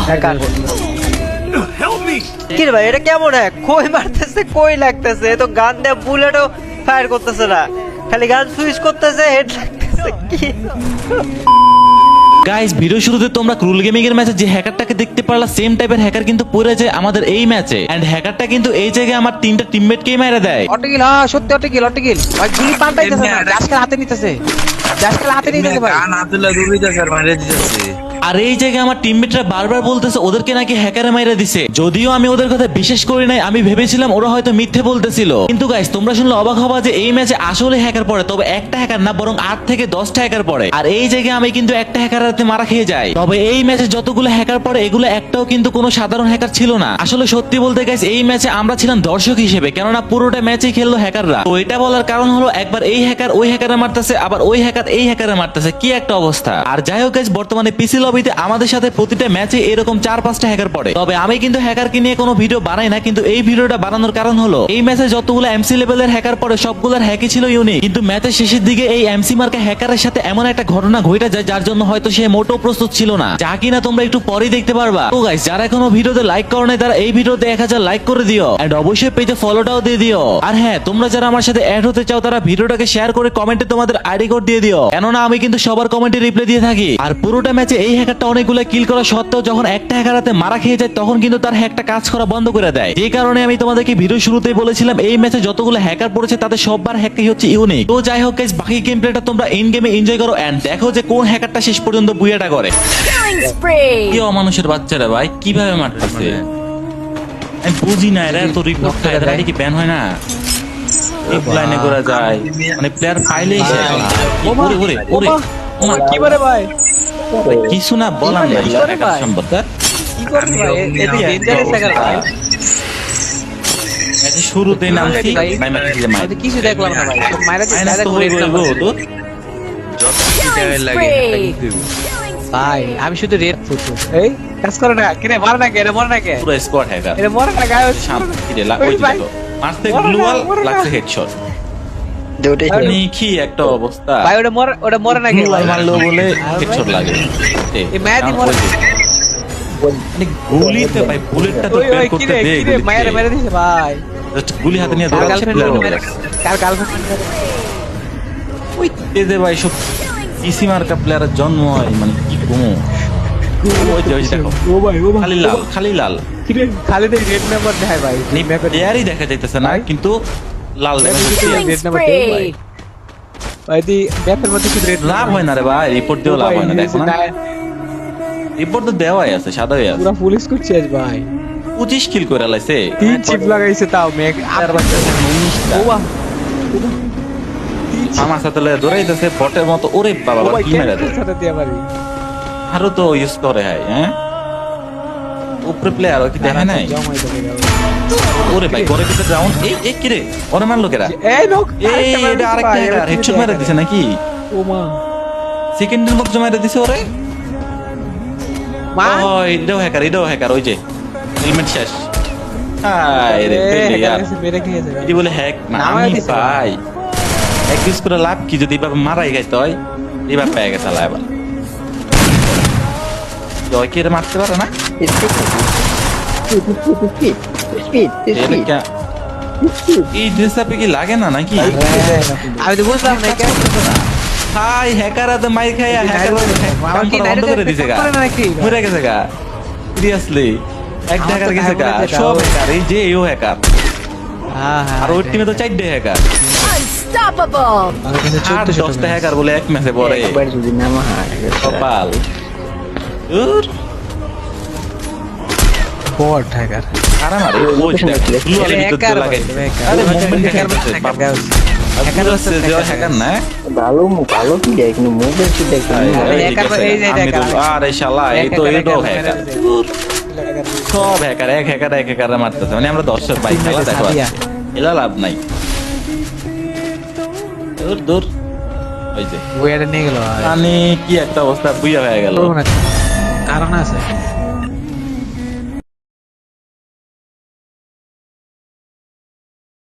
Hacker কি রে ভাই এটা কেমন হ্যাক কই মারতেছে কই লাগতেছে এ তো গান দিয়ে বুলেটও ফায়ার করতেছে না খালি গান সুইচ করতেছে হেড লাগতেছে কি গাইস ভিডিও শুরুতে তোমরা ক্রুল গেমিং এর ম্যাচে যে হ্যাকারটাকে দেখতে পারলা সেম টাইপের হ্যাকার কিন্তু পড়ে যায় আমাদের এই ম্যাচে এন্ড হ্যাকারটা কিন্তু এই জায়গায় আমার তিনটা টিমমেটকেই মেরে দেয়। অটকিল সত্যি অটকিল ভাই গুলি পাল্টাইতেছে না জাস্কের হাতে নিতেছে ভাই কান আব্দুল্লাহ রুবিদা স্যার মারে দিতেছে। আর এই জায়গায় আমার টিমমেটরা বারবার বলতেছে ওদেরকে নাকি হ্যাকারে মাইরা দিছে, যদিও আমি ওদের কথা বিশ্বাস করি নাই, আমি ভেবেছিলাম ওরা হয়তো মিথ্যে বলতেছিল। কিন্তু গাইস তোমরা শুনলে অবাক হবা যে এই ম্যাচে আসলে হ্যাকার পড়ে, তবে একটা হ্যাকার না বরং 8 থেকে 10টা হ্যাকার পড়ে। আর এই জায়গায় আমি কিন্তু একটা হ্যাকার হাতে মারা খেয়ে যাই। তবে এই ম্যাচে যতগুলো হ্যাকার পড়ে এগুলো একটাও কিন্তু কোনো সাধারণ হ্যাকার ছিল না। আসলে সত্যি বলতে গাইস এই ম্যাচে আমরা ছিলাম দর্শক হিসেবে, কেননা পুরোটা ম্যাচই খেললো হ্যাকাররা। তো এটা বলার কারণ হলো একবার এই হ্যাকার ওই হ্যাকারে মারতেছে, আবার ওই হ্যাকার এই হ্যাকারে মারতেছে, কি একটা অবস্থা। আর যাই হোক গাইস বর্তমানে পিসি লবিতে আমাদের সাথে প্রতিটা ম্যাচে এরকম 4-5টা হ্যাকার পড়ে। তবে আমি কিন্তু হ্যাকারকে নিয়ে কোনো ভিডিও বানাই না, কিন্তু এই ভিডিওটা বানানোর কারণ হলো এই ম্যাচে যতগুলো এমসি লেভেলের হ্যাকার পড়ে সবগুলোর হ্যাকই ছিল ইউনিক। কিন্তু ম্যাচের শেষের দিকে এই এমসি মার্কা হ্যাকারের সাথে এমন একটা ঘটনা ঘটে যায় যার জন্য হয়তো সে মোটেও প্রস্তুত ছিল না, যা কিনা তোমরা একটু পরেই দেখতে পারবা। তো গাইস যারা এখনো ভিডিওতে লাইক করো নাই তারা এই ভিডিওতে 1000 লাইক করে দিও এন্ড অবশ্যই পেজে ফলোটাও দিয়ে দিও। আর হ্যাঁ তোমরা যারা আমার সাথে অ্যাড হতে চাও তারা ভিডিওটাকে শেয়ার করে কমেন্টে তোমাদের আইডি কোড দিয়ে দিও, কেননা আমি কিন্তু সবার কমেন্টে রিপ্লাই দিয়ে থাকি। আর পুরোটা ম্যাচে এই হ্যাকারটা অনেকগুলো কিল করা সত্ত্বেও যখন একটা হ্যাকার হাতে মারা খেয়ে যায় তখন কিন্তু তার হ্যাকটা কাজ করা বন্ধ করে দেয়। যে কারণে আমি তোমাদেরকে ভিডিও শুরুতেই বলেছিলাম এই ম্যাচে যতগুলো হ্যাকার পড়েছে তাদের সববার হ্যাকই হচ্ছে ইউনিক। তো যাই হোক গাইস বাকি গেম প্লেটা তোমরা ইন গেমে এনজয় করো এন্ড দেখো যে কোন হ্যাকারটা শেষ পর্যন্ত বুইয়াটা করে। কি অমানুষের বাচ্চারা ভাই কিভাবে মারতেছে আমি বুঝি না, এরা তো রিপোর্ট খায়, এরা কি ব্যান হয় না? এক লাইনে করা যায় মানে প্লেয়ার পাইলেই শেষ। ওরে ওরে ওরে ওমা কি করে ভাই কিছু না বলার নাই হ্যাকার সম্পর্কে। কি করে ভাই এটা ডেঞ্জারাস হ্যাকার ভাই এটা শুরুতে নামছি ভাই মারতে মাই আমি কিছু দেখলাম না ভাই মাইরা দিছে আইনা তো হইবো তো যত টাকা লাগে ভাই আমি শুধু রেড ফুটু এই কাজ করে না কিরে মার না কে মর না কে পুরো স্কোয়াড হ্যাকার এরে মর না গায় শান্তি রে ওই দেখো মারতে গ্লুয়াল লাগছে হেডশট দুটোই মানে কি একটা অবস্থা ভাই ওটা মরে না কে গ্লুয়াল মারলো বলে হেডশট লাগে এই ম্যাচই মরে মানে গুলিতে ভাই বুলেটটা তো ওই বের ওই করতে কিরে দে কিরে মেরে দিছে ভাই জাস্ট গুলি হাতে নিয়ে কার দৌড়াচ্ছে প্লেয়ার গার্লফ্রেন্ড ওই তেজে ভাই সব পিসি মার্কা প্লেয়ারের জন্ম হয় মানে কি কমো ওই যে দেখো ও ভাই খালি লাল কিরে খালি দে রেড নাম্বার দেখায় ভাই প্লেয়ারই দেখা যাইতেছে না কিন্তু লাল দেখা যাচ্ছে রেড নাম্বার দেখ ভাই ভাই দি ম্যাপের মধ্যে কি রেড লাভ হয় না রে ভাই রিপোর্ট দিও লাভ হয় না দেখো না রিপোর্ট তো দেওয়াই আছে সাদাই আছে পুরো পুলিশ করছে ভাই 25 কিল করে লাইছে 3 চিপ লাগাইছে তাও মেঘ আর বাচ্চা ও বাহ আমার সাথে দৌড়াইতেছে বটের মতো। ওরে বাবা ও ভাই কি মেরে দেয় সাথে দিয়ে মারি আরো তো ইউজ করে হয় হ্যাঁ উপরে প্লেয়ার কি দেখে নাই জমাই দেবে ওরে ভাই করে দিতে রাউন্ড এই কি রে ওরে মারলো কেরা এই লোক এই এটা আরেকটা হ্যাকার হেডশট মেরে দিছে নাকি ও মা সেকেন্ডের মধ্যে মেরে দিছে ওরে মা ও এটাও হ্যাকার ওই যে হেলমেট শেষ হাই রে প্লেয়ার মেরে খেয়েছে এটি বলে হ্যাক না নামায় আমি দিছে। ভাই এক ইউজ করে লাভ কি যদি এবার মারাই গাইতে হয় এবার পেয়ে গেছে আলা এবার জয় কি এটা মারতে পারে না এই ড্রেস আপে কি লাগে না নাকি আমি তো বুঝলাম না কেন হাই হ্যাকার আতে মাই খাই হ্যাকার আমার কি বন্ধ করে দিছে গা করে নাকি মরে গেছে গা সিরিয়াসলি এক আমার তো হ্যাকার গেছে গা হ্যাকার সব হ্যাকার এই যে এও হ্যাকার হ্যাঁ হ্যাঁ আর ওই টিমে তো 4টা হ্যাকার Unstoppable! আমার কাছে আর 10টা হ্যাকার বলে এক ম্যাচে পড়ে একবার যদি নামা হয় কপাল দূর বট হ্যাকার আরে মারে ওই যে ব্লু আলে ভিতর লাগে আরে মুভমেন্ট হ্যাকার হ্যাকার হচ্ছে যে হ্যাকার না ভালো কি দেয় কিন্তু মুভের কি দেখে আরে শালা এই তো এটাও হ্যাকার সব হ্যাকার এক হ্যাকার মারতেছে মানে আমরা 10 বাইক খেলা দেখো এলা লাভ নাই দূর ওই যে ওইটা নিয়ে গেল মানে কি একটা অবস্থা বুইয়া হয়ে গেল কারণ আছে